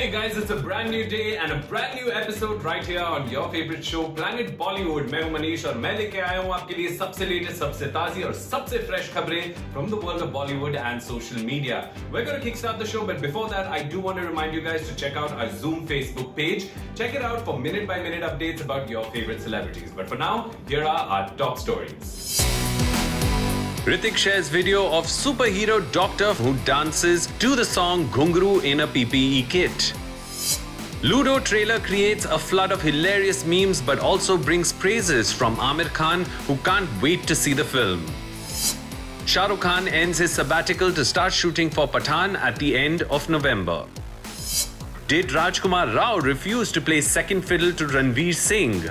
Hey guys, it's a brand new day and a brand new episode right here on your favorite show Planet Bollywood. मैं हूं मनीष और मैं लेके आया हूं आपके लिए सबसे लेटेस्ट, सबसे ताजी और सबसे फ्रेश खबरें from the world of Bollywood and social media. We're going to kickstart the show, but before that, I do want to remind you guys to check out our Zoom Facebook page. Check it out for minute-by-minute updates about your favorite celebrities. But for now, here are our top stories. Hrithik shares video of superhero doctor who dances to the song Ghungru in a PPE kit. Ludo trailer creates a flood of hilarious memes but also brings praises from Aamir Khan, who can't wait to see the film. Shah Rukh Khan ends his sabbatical to start shooting for Pathaan at the end of November. Did Rajkumar Rao refuse to play second fiddle to Ranveer Singh?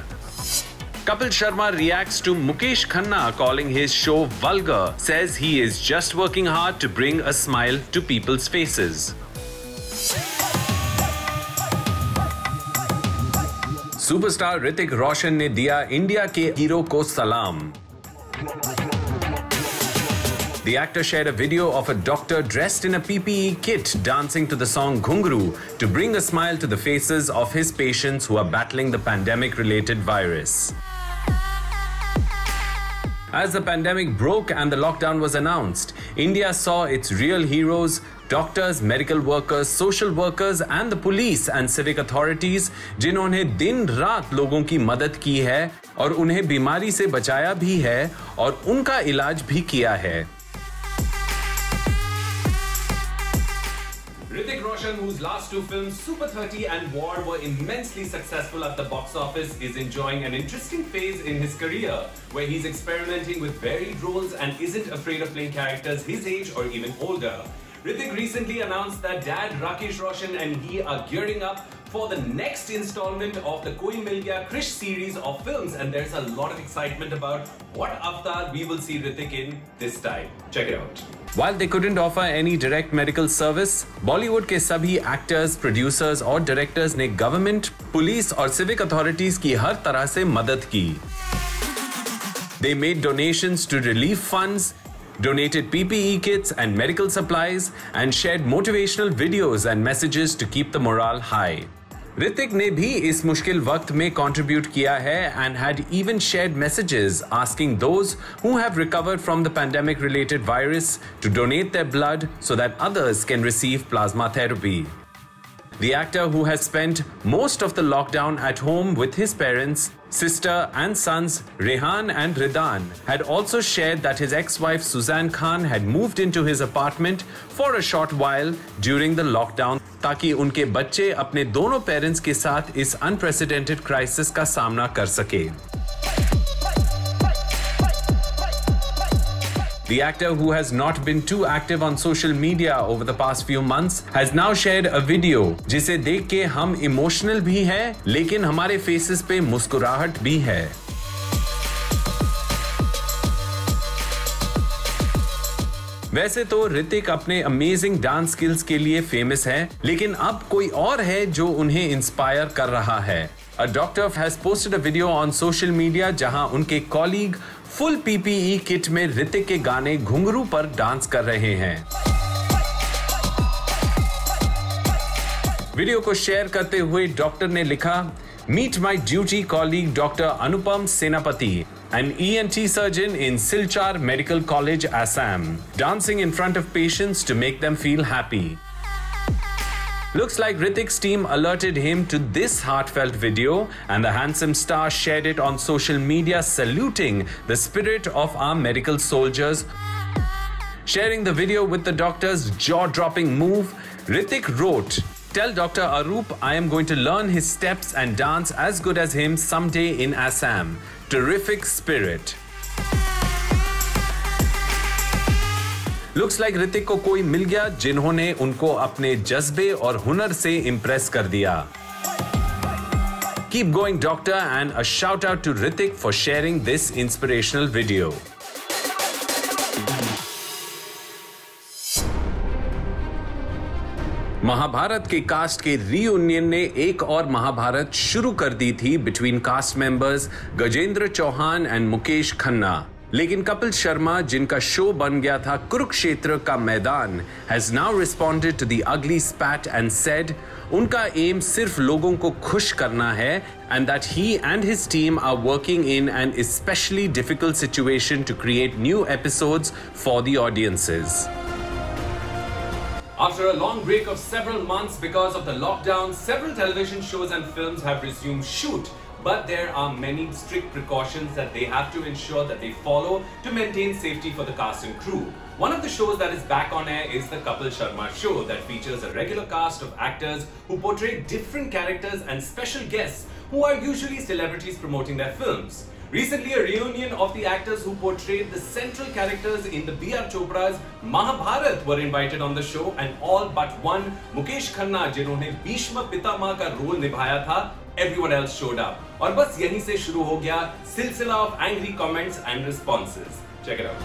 Kapil Sharma reacts to Mukesh Khanna calling his show vulgar, says he is just working hard to bring a smile to people's faces. Superstar Hrithik Roshan ने दिया India के hero को सलाम. The actor shared a video of a doctor dressed in a PPE kit dancing to the song Ghungru to bring a smile to the faces of his patients who are battling the pandemic-related virus. As the pandemic broke and the lockdown was announced, India saw its real heroes, doctors, medical workers, social workers and the police and civic authorities, जिन्होंने दिन रात लोगों की मदद की है और उन्हें बीमारी से बचाया भी है और उनका इलाज भी किया है. Hrithik Roshan, whose last two films, Super 30 and War, were immensely successful at the box office, is enjoying an interesting phase in his career where he's experimenting with varied roles and isn't afraid of playing characters his age or even older. Hrithik recently announced that dad Rakesh Roshan and he are gearing up for the next installment of the Koi Mil Gaya Krish series of films, and there's a lot of excitement about what avatar we will see Hrithik in this time. Check it out. While they couldn't offer any direct medical service, Bollywood के सभी actors, producers और directors ने government, police और civic authorities की हर तरह से मदद की. They made donations to relief funds, donated PPE kits and medical supplies, and shared motivational videos and messages to keep the morale high. Hrithik ने भी इस मुश्किल वक्त में contribute किया है and had even shared messages asking those who have recovered from the pandemic-related virus to donate their blood so that others can receive plasma therapy. The actor, who has spent most of the lockdown at home with his parents, sister and sons Rehan and Ridan, had also shared that his ex-wife Suzanne Khan had moved into his apartment for a short while during the lockdown ताकि उनके बच्चे अपने दोनों parents के साथ इस unprecedented crisis का सामना कर सके. The actor, who has not been too active on social media over the past few months, has now shared a video जिसे देख के हम इमोशनल भी हैं, लेकिन हमारे फेसेस पे मुस्कुराहट भी है. वैसे तो ऋतिक अपने अमेजिंग डांस स्किल्स के लिए फेमस है, लेकिन अब कोई और है जो उन्हें इंस्पायर कर रहा है. A doctor has posted a video on social media जहां उनके कॉलीग फुल PPE किट में ऋतिक के गाने घुंघरू पर डांस कर रहे हैं. वीडियो को शेयर करते हुए डॉक्टर ने लिखा, Meet my duty colleague Dr. Anupam Senapati, an ENT surgeon in Silchar Medical College, Assam, dancing in front of patients to make them feel happy. Looks like Hrithik's team alerted him to this heartfelt video, and the handsome star shared it on social media, saluting the spirit of our medical soldiers. Sharing the video with the doctor's jaw-dropping move, Hrithik wrote, Tell Dr. Arup I am going to learn his steps and dance as good as him someday in Assam. Terrific spirit. Looks like Hrithik को कोई मिल गया जिन्होंने उनको अपने जज्बे और हुनर से इम्प्रेस कर दिया. Keep going, doctor, and a shout out to Hrithik for sharing this inspirational video. Mahabharat के कास्ट के रीयूनियन ने एक और महाभारत शुरू कर दी थी between cast members Gajendra Chauhan and Mukesh Khanna. लेकिन कपिल शर्मा, जिनका शो बन गया था कुरुक्षेत्र का मैदान, has now responded to the ugly spat and said उनका एम सिर्फ लोगों को खुश करना है and that he and his team are working in an especially difficult situation to create new episodes for the audiences. After a long break of several months because of the lockdown, several television shows and films have resumed shoot. But there are many strict precautions that they have to ensure that they follow to maintain safety for the cast and crew. One of the shows that is back on air is the Kapil Sharma Show that features a regular cast of actors who portray different characters and special guests who are usually celebrities promoting their films. Recently, a reunion of the actors who portrayed the central characters in the B.R. Chopra's Mahabharat were invited on the show, and all but one, Mukesh Khanna, जिन्होंने भीष्म पितामह का role निभाया था, everyone else showed up. और बस यहीं से शुरू हो गया सिलसिला of angry comments and responses. Check it out.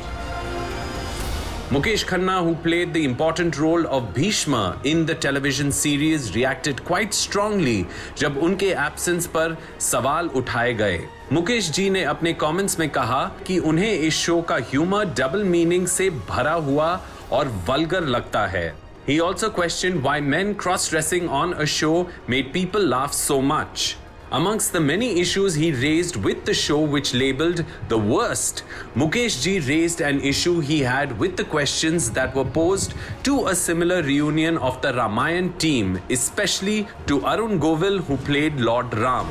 Mukesh Khanna, who played the important role of Bhishma in the television series, reacted quite strongly जब उनके absence पर सवाल उठाए गए. मुकेश जी ने अपने कमेंट्स में कहा कि उन्हें इस शो का ह्यूमर डबल मीनिंग से भरा हुआ और वल्गर लगता है. He also questioned why men cross-dressing on a show made people laugh so much. Amongst the many issues he raised with the show, which labeled the worst, Mukesh ji raised an issue he had with the questions that were posed to a similar reunion of the Ramayan team, especially to Arun Govil, who played Lord Ram.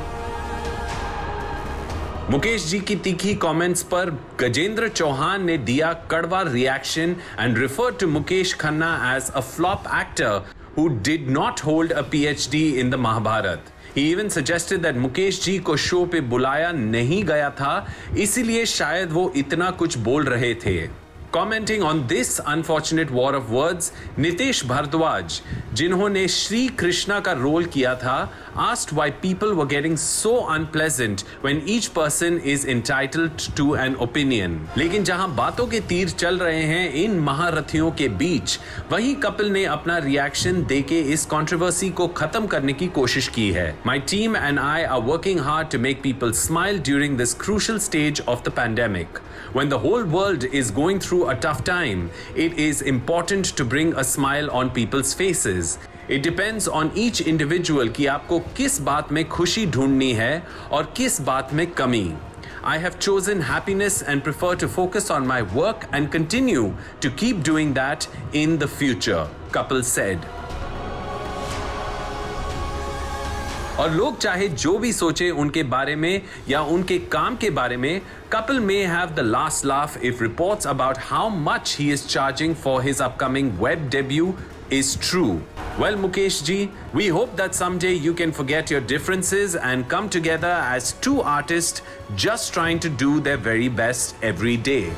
Mukesh ji की तीखी comments पर गजेंद्र चौहान ने दिया कड़वा reaction and referred to Mukesh Khanna as a flop actor who did not hold a PhD in the Mahabharat. He even suggested that Mukesh ji को show पे बुलाया नहीं गया था, इसीलिए शायद वो इतना कुछ बोल रहे थे. Commenting on this unfortunate war of words, Nitesh Bhardwaj, जिन्होंने श्री कृष्णा का रोल किया था, asked why people were getting so unpleasant when each person is entitled to an opinion. लेकिन जहां बातों के तीर चल रहे हैं इन महारथियों के बीच, वहीं कपिल ने अपना रिएक्शन देके इस कंट्रोवर्सी को खत्म करने की कोशिश की है. My team and I are working hard to make people smile during this crucial stage of the pandemic. When the whole world is going through a tough time, it is important to bring a smile on people's faces. It depends on each individual कि आपको किस बात में खुशी ढूंढनी है और किस बात में कमी. I have chosen happiness and prefer to focus on my work and continue to keep doing that in the future, Kapil said. और लोग चाहे जो भी सोचे उनके बारे में या उनके काम के बारे में, Kapil may have the last laugh if reports about how much he is charging for his upcoming web debut is true. Well, Mukesh ji, we hope that someday you can forget your differences and come together as two artists just trying to do their very best every day.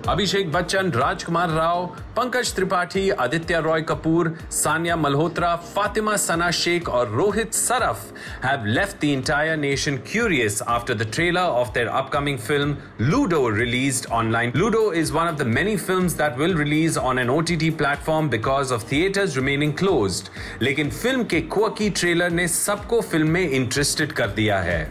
Abhishek Bachchan, राजकुमार राव, पंकज त्रिपाठी, आदित्य रॉय कपूर, सानिया मल्होत्रा, फातिमा सना शेख और Rohit Surf have left the entire nation curious after the trailer of their upcoming film Ludo released online. Ludo is one of the many films that will release on an OTT platform because of theaters remaining closed. लेकिन film के quirky trailer ने सबको film में interested कर दिया है.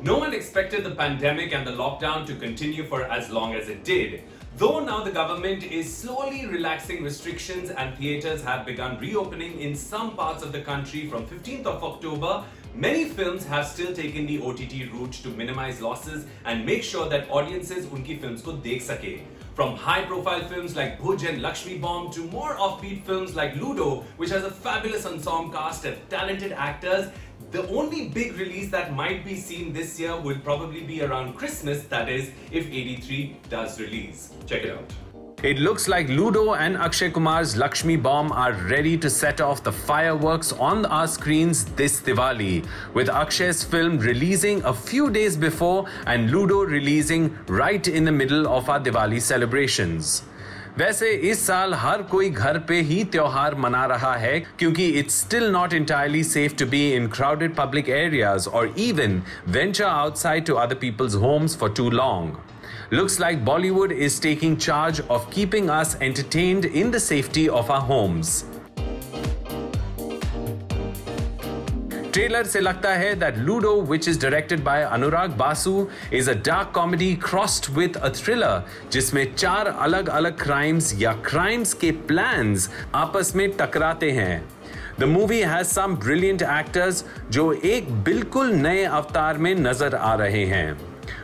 No one expected the pandemic and the lockdown to continue for as long as it did. Though now the government is slowly relaxing restrictions and theatres have begun reopening in some parts of the country from 15th of October, many films have still taken the OTT route to minimize losses and make sure that audiences unki films ko dekh sake. From high-profile films like Bhuj and Lakshmi Bomb to more offbeat films like Ludo, which has a fabulous ensemble cast of talented actors, the only big release that might be seen this year will probably be around Christmas, that is, if 83 does release. Check it out. It looks like Ludo and Akshay Kumar's Lakshmi Bomb are ready to set off the fireworks on our screens this Diwali, with Akshay's film releasing a few days before and Ludo releasing right in the middle of our Diwali celebrations. वैसे इस साल हर कोई घर पे ही त्योहार मना रहा है क्योंकि it's still not entirely safe to be in crowded public areas or even venture outside to other people's homes for too long. Looks like Bollywood is taking charge of keeping us entertained in the safety of our homes. Trailer से लगता है that Ludo, which is directed by Anurag Basu, is a dark comedy crossed with a thriller जिसमें 4 अलग-अलग crimes या crimes के plans आपस में टकराते हैं। The movie has some brilliant actors जो एक बिल्कुल नए अवतार में नजर आ रहे हैं।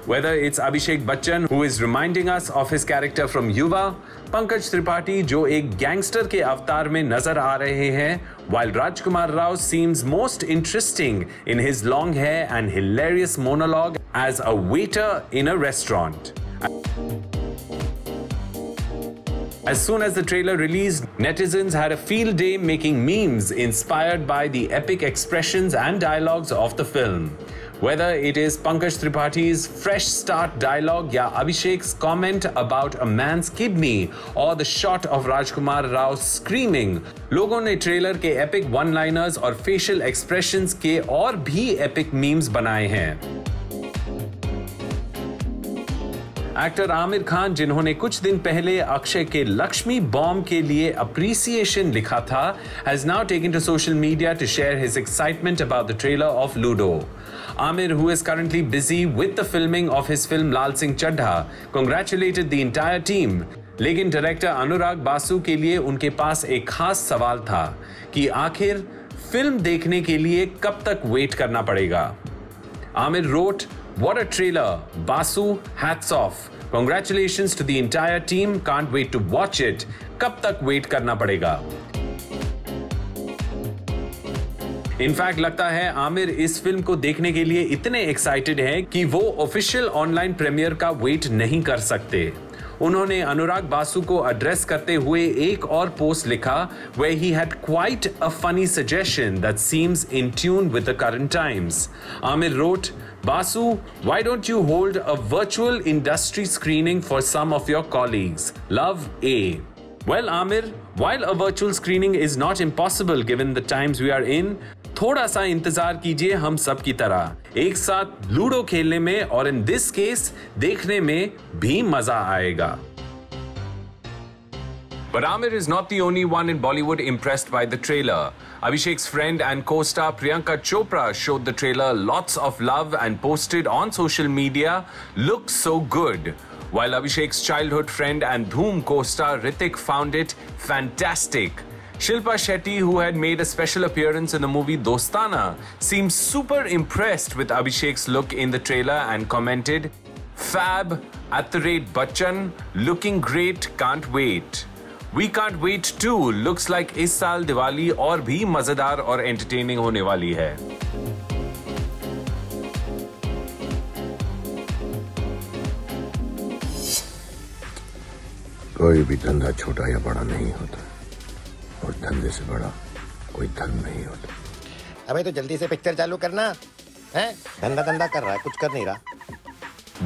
Whether it's Abhishek Bachchan, who is reminding us of his character from Yuva, Pankaj Tripathi, जो एक गैंगस्टर के अवतार में नजर आ रहे हैं, while Rajkumar Rao seems most interesting in his long hair and hilarious monologue as a waiter in a restaurant. As soon as the trailer released, netizens had a field day making memes inspired by the epic expressions and dialogues of the film. Whether it is Pankaj Tripathi's fresh start dialogue या Abhishek's comment about a man's kidney or the shot of Rajkumar Rao screaming, लोगों ने trailer के epic one-liners और facial expressions के और भी epic memes बनाए हैं। एक्टर आमिर खान, जिन्होंने कुछ दिन पहले अक्षय के लक्ष्मी बॉम्ब के लिए अप्रिसिएशन लिखा था, has now taken to social media to share his excitement about the trailer of Ludo. Amir, who is currently busy with the filming of his film Lal Singh Chaddha, congratulated the entire team. लेकिन director अनुराग बासु के लिए उनके पास एक खास सवाल था कि आखिर फिल्म देखने के लिए कब तक वेट करना पड़ेगा। Amir wrote, "What a trailer! Basu, hats off! Congratulations to the entire team. Can't wait to watch it. कब तक वेट करना पड़ेगा?" इनफैक्ट लगता है आमिर इस फिल्म को देखने के लिए इतने एक्साइटेड हैं कि वो ऑफिशियल ऑनलाइन प्रीमियर का वेट नहीं कर सकते। उन्होंने अनुराग बासु को एड्रेस करते हुए एक और पोस्ट लिखा where he had quite a funny suggestion that seems in tune with the current times. Amir wrote, "Basu, why don't you hold a virtual industry screening for some of your colleagues? Love, A." Well, Amir, while a virtual screening is not impossible given the times we are in, थोड़ा सा इंतजार कीजिए हम सब की तरह। एक साथ लूडो खेलने में और इन दिस केस देखने में भी मजा आएगा। But Amir is not the only one in Bollywood impressed by the trailer. Abhishek's friend and co-star Priyanka Chopra showed the trailer lots of love and posted on social media, "Looks so good." While Abhishek's childhood friend and Dhoom co-star Hrithik found it fantastic. Shilpa Shetty, who had made a special appearance in the movie Dostana, seemed super impressed with Abhishek's look in the trailer and commented, "Fab, @Bachchan, looking great, can't wait." We can't wait too. Looks like इस साल दिवाली और भी मजेदार और entertaining होने वाली है। कोई भी धंधा छोटा या बड़ा नहीं होता और धंधे से बड़ा कोई धन नहीं होता। अबे तो जल्दी से पिक्चर चालू करना है। धंधा कर रहा है, कुछ कर नहीं रहा।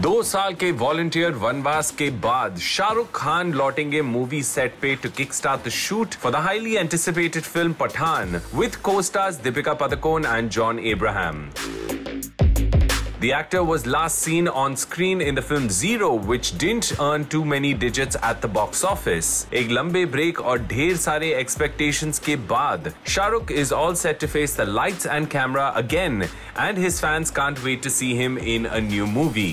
2 साल के वॉलंटियर वनवास के बाद शाहरुख खान लौटेंगे मूवी सेट पे to kick start the shoot for the highly anticipated film Pathaan with co-stars Deepika Padukone and John Abraham. The actor was last seen on screen in the film Zero, which didn't earn too many digits at the box office. एक लंबे break और ढेर सारे expectations के बाद Shahrukh is all set to face the lights and camera again, and his fans can't wait to see him in a new movie.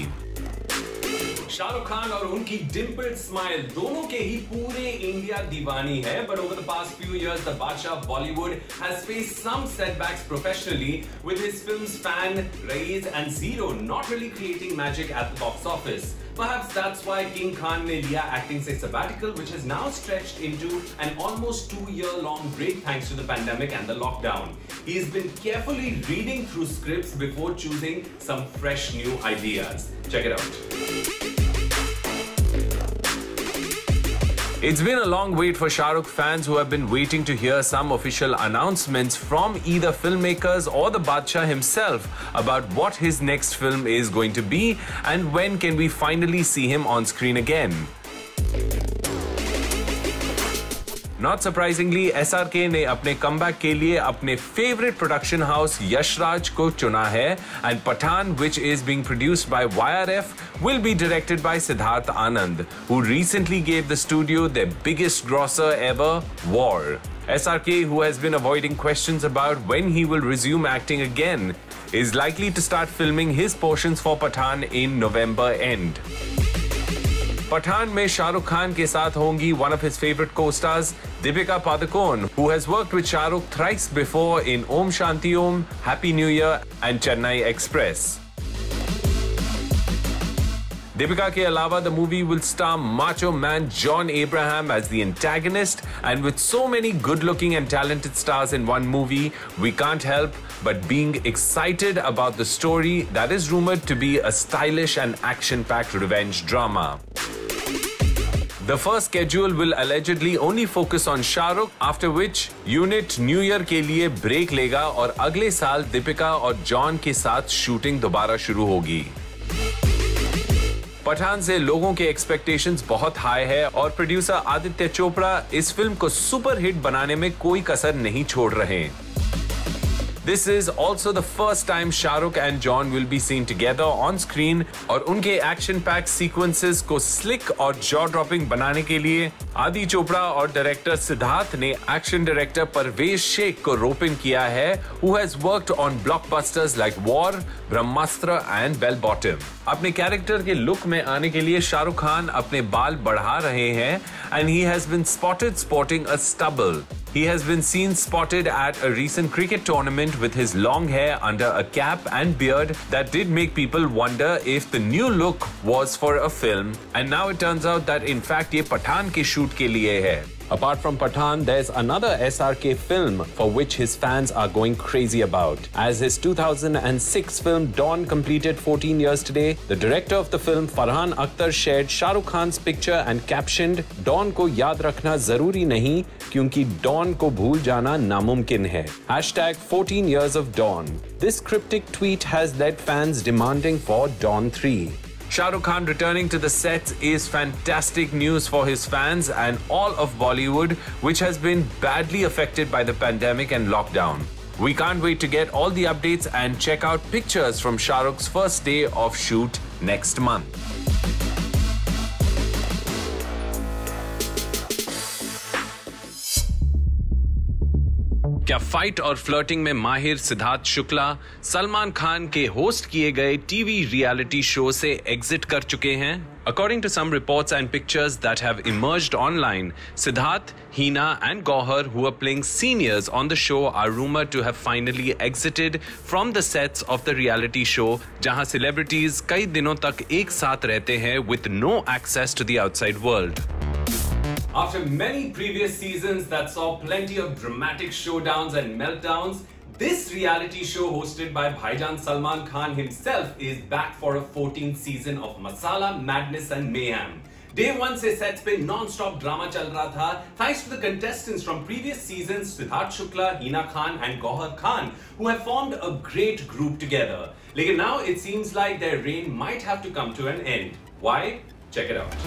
Shahrukh Khan और उनकी डिम्पल्ड smile दोनों के ही पूरे इंडिया दीवानी है, but over the past few years the Badshah of Bollywood has faced some setbacks professionally with his films Fan, Raees and Zero not really creating magic at the box office. Perhaps that's why King Khan ne liya acting se sabbatical, which has now stretched into an almost 2-year-long break thanks to the pandemic and the lockdown. He's been carefully reading through scripts before choosing some fresh new ideas. Check it out. It's been a long wait for Shah Rukh fans who have been waiting to hear some official announcements from either filmmakers or the Badshah himself about what his next film is going to be and when can we finally see him on screen again. Not surprisingly, SRK ने अपने comeback के लिए अपने favorite production house Yashraj को चुना है and Pathaan, which is being produced by YRF, will be directed by Siddharth Anand, who recently gave the studio their biggest grosser ever, War. SRK, who has been avoiding questions about when he will resume acting again, is likely to start filming his portions for Pathaan in November end. Pathaan में शाहरुख खान के साथ होंगी one of his favorite co-stars, Deepika Padukone, who has worked with Shahrukh thrice before in Om Shanti Om, Happy New Year and Chennai Express. Deepika के अलावा the movie will star macho man John Abraham as the antagonist, and with so many good-looking and talented stars in one movie, we can't help but being excited about the story that is rumored to be a stylish and action-packed revenge drama. The first schedule will allegedly only focus on Shahrukh, after which unit New Year के लिए break लेगा और अगले साल दीपिका और John के साथ shooting दोबारा शुरू होगी। पठान से लोगों के एक्सपेक्टेशंस बहुत हाई है और प्रोड्यूसर आदित्य चोपड़ा इस फिल्म को सुपर हिट बनाने में कोई कसर नहीं छोड़ रहे। This is also the first time Shahrukh and John will be seen together on screen और उनके एक्शन पैक सीक्वेंसेस को स्लिक और जॉ ड्रॉपिंग बनाने के लिए आदि चोपड़ा और डायरेक्टर सिद्धार्थ ने एक्शन डायरेक्टर परवेज शेख को रोप इन किया है, who has worked on blockbusters like War, Brahmastra and Bell Bottom। अपने कैरेक्टर के लुक में आने के लिए शाहरुख खान अपने बाल बढ़ा रहे हैं and he has been spotted sporting a stubble. He has been seen spotted at a recent cricket tournament with his long hair under a cap and beard that did make people wonder if the new look was for a film, and now it turns out that in fact ये पठान के shoot के लिए है। Apart from Pathaan, there's another SRK film for which his fans are going crazy about. As his 2006 film Dawn completed 14 years today, the director of the film, Farhan Akhtar, shared Shah Rukh Khan's picture and captioned, "Dawn को याद रखना जरूरी नहीं, क्योंकि Dawn को भूल जाना नामुमकिन है." #14 years of Dawn. This cryptic tweet has led fans demanding for Dawn 3. Shah Rukh Khan returning to the sets is fantastic news for his fans and all of Bollywood, which has been badly affected by the pandemic and lockdown. We can't wait to get all the updates and check out pictures from Shah Rukh's first day of shoot next month. क्या fight और flirting में माहिर सिद्धार्थ शुक्ला सलमान खान के host किए गए TV reality show से exit कर चुके हैं? According to some reports and pictures that have emerged online, Siddharth, Hina and Gauhar, who are playing seniors on the show, are rumored to have finally exited from the sets of the reality show, जहां celebrities कई दिनों तक एक साथ रहते हैं with no access to the outside world. After many previous seasons that saw plenty of dramatic showdowns and meltdowns, this reality show hosted by Bhaijan Salman Khan himself is back for a 14th season of Masala, Madness and Mayhem. Day 1 से sets पे non-stop drama चल रहा था, thanks to the contestants from previous seasons, Siddharth Shukla, Hina Khan and Gauhar Khan, who have formed a great group together. Lekin now it seems like their reign might have to come to an end. Why? Check it out.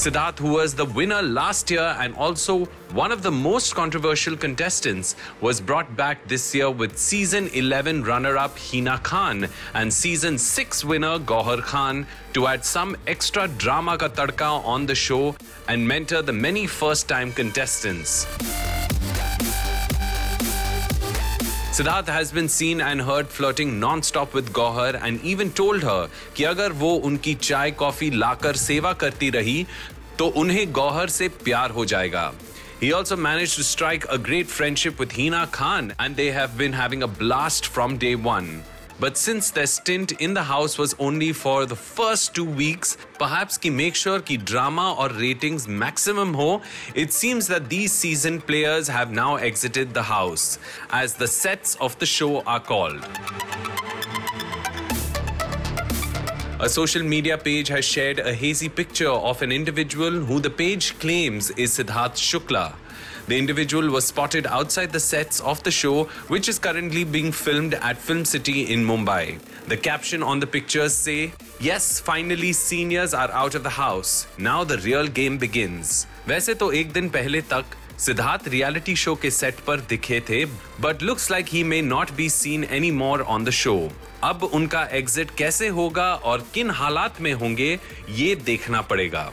Siddharth, who was the winner last year and also one of the most controversial contestants, was brought back this year with season 11 runner-up Hina Khan and season 6 winner Gauhar Khan to add some extra drama ka tadka on the show and mentor the many first-time contestants. Siddharth has been seen and heard flirting non-stop with Gauhar and even told her कि अगर वो उनकी चाय coffee लाकर सेवा करती रही तो उन्हें गौहर से प्यार हो जाएगा. He also managed to strike a great friendship with Hina Khan and they have been having a blast from day one. But since their stint in the house was only for the first 2 weeks, perhaps to make sure कि drama or ratings maximum हो, it seems that these seasoned players have now exited the house, as the sets of the show are called. A social media page has shared a hazy picture of an individual who the page claims is Siddharth Shukla. The individual was spotted outside the sets of the show, which is currently being filmed at Film City in Mumbai. The caption on the pictures say, "Yes, finally seniors are out of the house. Now the real game begins." वैसे तो एक दिन पहले तक Siddharth reality show के set पर दिखे थे, but looks like he may not be seen anymore on the show. अब उनका एग्जिट कैसे होगा और किन हालात में होंगे, ये देखना पड़ेगा.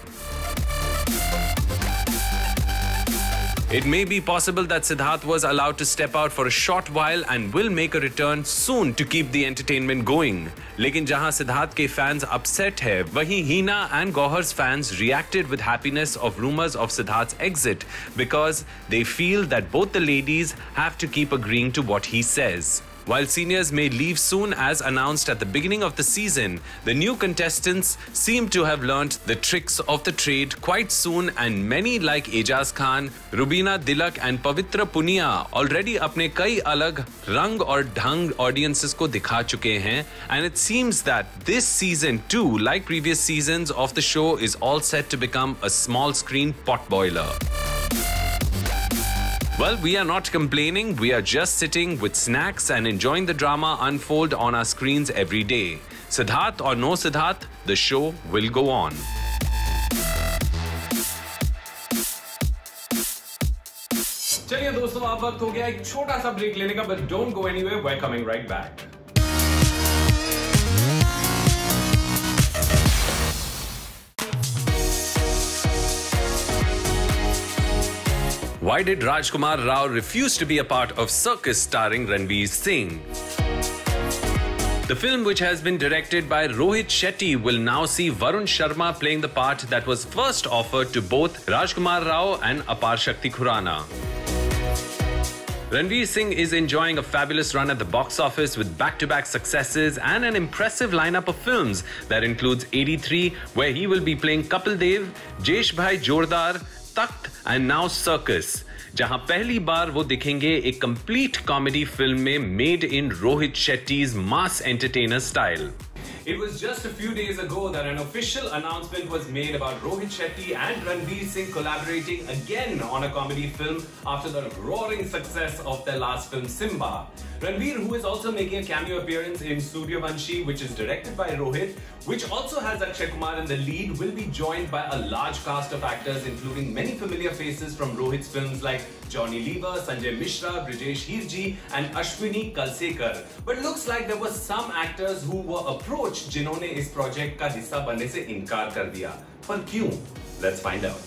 It may be possible that Siddharth was allowed to step out for a short while and will make a return soon to keep the entertainment going. लेकिन जहां सिद्धार्थ के fans upset है, वहीं Hina and Gauhar's fans reacted with happiness of rumors of Siddharth's exit because they feel that both the ladies have to keep agreeing to what he says. While seniors may leave soon as announced at the beginning of the season, the new contestants seem to have learnt the tricks of the trade quite soon, and many like Ejaz Khan, Rubina Dilak and Pavitra Punia already अपने कई अलग रंग और ढंग audiences को दिखा चुके हैं, and it seems that this season too, like previous seasons of the show, is all set to become a small screen potboiler. Well, we are not complaining, we are just sitting with snacks and enjoying the drama unfold on our screens every day. Siddharth or no Siddharth, the show will go on. चलिए दोस्तों, अब वक्त हो गया एक छोटा सा break लेने का, but don't go anywhere, we're coming right back. Why did Rajkumar Rao refuse to be a part of Circus starring Ranveer Singh? The film, which has been directed by Rohit Shetty, will now see Varun Sharma playing the part that was first offered to both Rajkumar Rao and Apar Shakti Khurana. Ranveer Singh is enjoying a fabulous run at the box office with back-to-back successes and an impressive lineup of films that includes 83, where he will be playing Kapil Dev, Jesh Bhai Jordar, Takht and now Circus, जहां पहली बार वो दिखेंगे एक complete comedy film में made in Rohit Shetty's mass entertainer style. It was just a few days ago that an official announcement was made about Rohit Shetty and Ranveer Singh collaborating again on a comedy film after the roaring success of their last film Simba. Ranveer, who is also making a cameo appearance in Suryavanshi, which is directed by Rohit, which also has Akshay Kumar in the lead, will be joined by a large cast of actors including many familiar faces from Rohit's films like Johnny Lever, Sanjay Mishra, Brijesh Hirji and Ashwini Kalsekar. But looks like there were some actors who were approached जिन्होंने इस project का हिस्सा बनने से इनकार कर दिया. पर क्यों? Let's find out.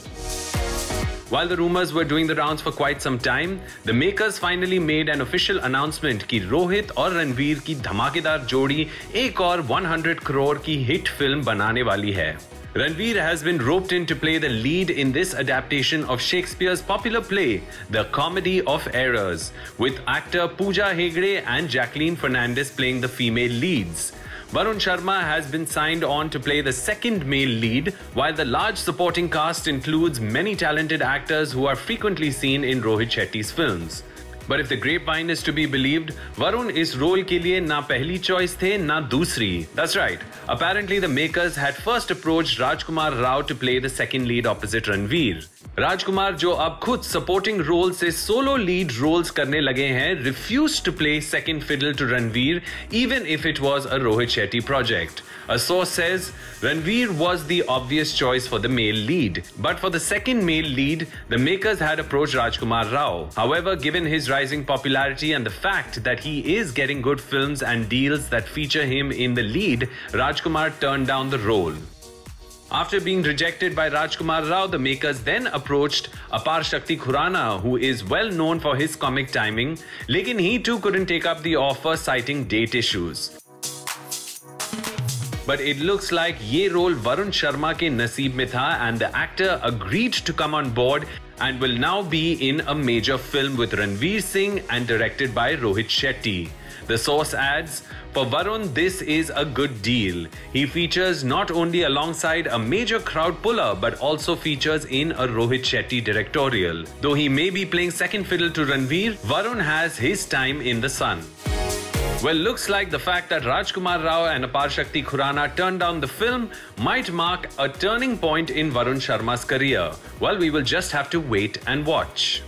While the rumors were doing the rounds for quite some time, the makers finally made an official announcement कि रोहित और रणवीर की धमाकेदार जोड़ी एक और 100 करोड़ की हिट फिल्म बनाने वाली है. Ranveer has been roped in to play the lead in this adaptation of Shakespeare's popular play, The Comedy of Errors, with actor Pooja Hegde and Jacqueline Fernandez playing the female leads. Varun Sharma has been signed on to play the second male lead, while the large supporting cast includes many talented actors who are frequently seen in Rohit Shetty's films. But if the grapevine is to be believed, Varun इस role के लिए ना पहली choice थे ना दूसरी. That's right. Apparently the makers had first approached Rajkumar Rao to play the second lead opposite Ranveer. Rajkumar, जो अब खुद supporting role से solo lead roles करने लगे हैं, refused to play second fiddle to Ranveer even if it was a Rohit Shetty project. A source says Ranveer was the obvious choice for the male lead, but for the second male lead, the makers had approached Rajkumar Rao. However, given his rising popularity and the fact that he is getting good films and deals that feature him in the lead, Rajkumar turned down the role. After being rejected by Rajkumar Rao, the makers then approached Apar Shakti Khurana, who is well known for his comic timing, lekin he too couldn't take up the offer citing date issues. But it looks like ये role Varun Sharma के नसीब में था, and the actor agreed to come on board and will now be in a major film with Ranveer Singh and directed by Rohit Shetty. The source adds, for Varun, this is a good deal. He features not only alongside a major crowd puller, but also features in a Rohit Shetty directorial. Though he may be playing second fiddle to Ranveer, Varun has his time in the sun. Well, looks like the fact that Rajkumar Rao and Apar Shakti Khurana turned down the film might mark a turning point in Varun Sharma's career. Well, we will just have to wait and watch.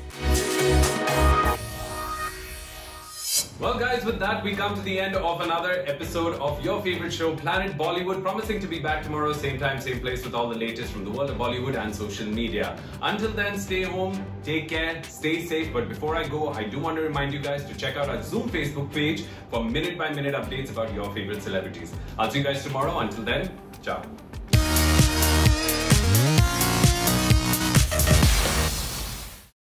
Well guys, with that we come to the end of another episode of your favorite show, Planet Bollywood, promising to be back tomorrow, same time, same place, with all the latest from the world of Bollywood and social media. Until then, stay home, take care, stay safe. But before I go, I do want to remind you guys to check out our Zoom Facebook page for minute-by-minute updates about your favorite celebrities. I'll see you guys tomorrow. Until then, ciao.